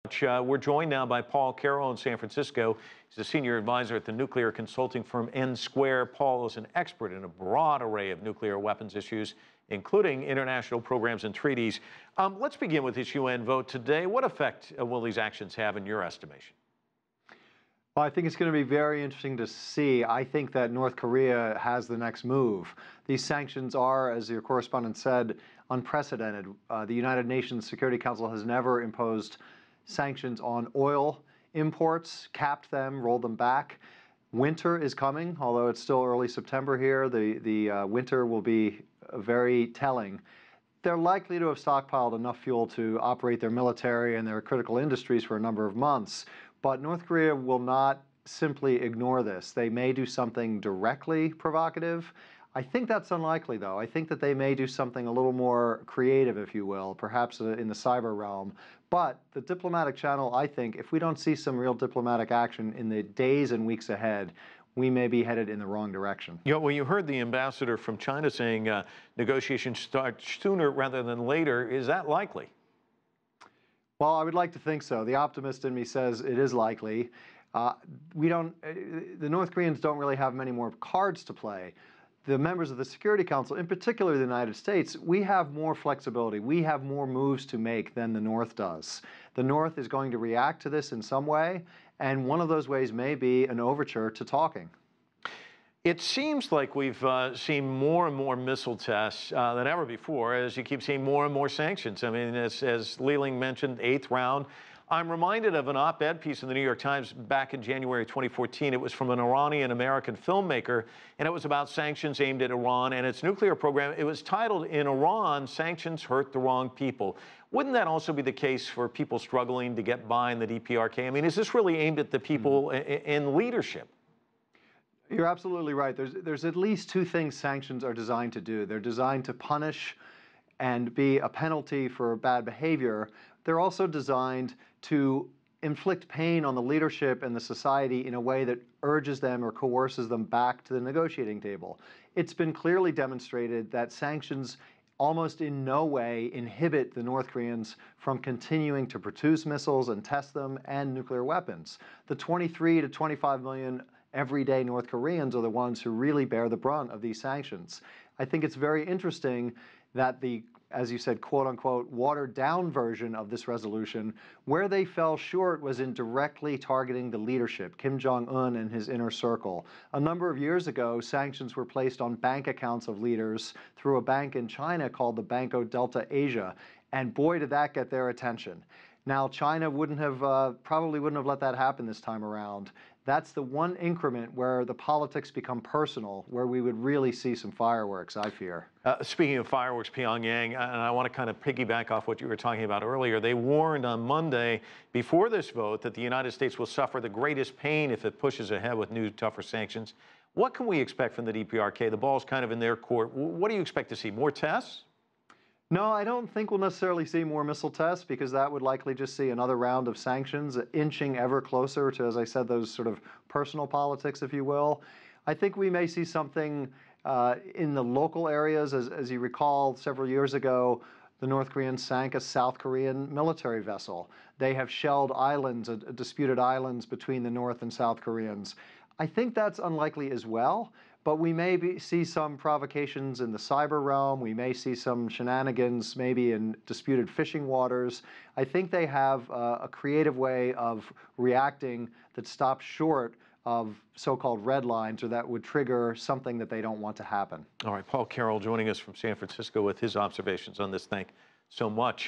We're joined now by Paul Carroll in San Francisco. He's a senior advisor at the nuclear consulting firm N Square. Paul is an expert in a broad array of nuclear weapons issues, including international programs and treaties. Let's begin with this UN vote today. What effect will these actions have in your estimation? Well, I think it's going to be very interesting to see. I think that North Korea has the next move. These sanctions are, as your correspondent said, unprecedented. The United Nations Security Council has never imposed sanctions on oil imports, capped them, rolled them back. Winter is coming, although it's still early September here. The winter will be very telling. They're likely to have stockpiled enough fuel to operate their military and their critical industries for a number of months. But North Korea will not simply ignore this. They may do something directly provocative. I think that's unlikely, though. I think that they may do something a little more creative, if you will, perhaps in the cyber realm. But the diplomatic channel, I think, if we don't see some real diplomatic action in the days and weeks ahead, we may be headed in the wrong direction. Yeah, well, you heard the ambassador from China saying negotiations start sooner rather than later. Is that likely? Well, I would like to think so. The optimist in me says it is likely. The North Koreans don't really have many more cards to play. The members of the Security Council, in particular the United States, we have more flexibility. We have more moves to make than the North does. The North is going to react to this in some way, and one of those ways may be an overture to talking. It seems like we've seen more and more missile tests than ever before, as you keep seeing more and more sanctions. I mean, as Leland mentioned, 8th round. I'm reminded of an op-ed piece in the New York Times back in January 2014. It was from an Iranian-American filmmaker, and it was about sanctions aimed at Iran and its nuclear program. It was titled, "In Iran, Sanctions Hurt the Wrong People." Wouldn't that also be the case for people struggling to get by in the DPRK? I mean, is this really aimed at the people in leadership? You're absolutely right. There's at least two things sanctions are designed to do. They're designed to punish and be a penalty for bad behavior. They're also designed to inflict pain on the leadership and the society in a way that urges them or coerces them back to the negotiating table. It's been clearly demonstrated that sanctions almost in no way inhibit the North Koreans from continuing to produce missiles and test them and nuclear weapons. The 23 to 25 million everyday North Koreans are the ones who really bear the brunt of these sanctions. I think it's very interesting that the, as you said, quote-unquote, watered-down version of this resolution, where they fell short was in directly targeting the leadership, Kim Jong-un and his inner circle. A number of years ago, sanctions were placed on bank accounts of leaders through a bank in China called the Banco Delta Asia, and boy, did that get their attention. Now, China probably wouldn't have let that happen this time around. That's the one increment where the politics become personal, where we would really see some fireworks, I fear. Speaking of fireworks, Pyongyang, and I want to kind of piggyback off what you were talking about earlier, they warned on Monday before this vote that the United States will suffer the greatest pain if it pushes ahead with new, tougher sanctions. What can we expect from the DPRK? The ball's kind of in their court. What do you expect to see? More tests? No, I don't think we'll necessarily see more missile tests, because that would likely just see another round of sanctions, inching ever closer to, as I said, those sort of personal politics, if you will. I think we may see something in the local areas. As you recall, several years ago, the North Koreans sank a South Korean military vessel. They have shelled islands, disputed islands between the North and South Koreans. I think that's unlikely as well. But we may see some provocations in the cyber realm. We may see some shenanigans maybe in disputed fishing waters. I think they have a creative way of reacting that stops short of so-called red lines, or that would trigger something that they don't want to happen. All right, Paul Carroll joining us from San Francisco with his observations on this. Thank so much.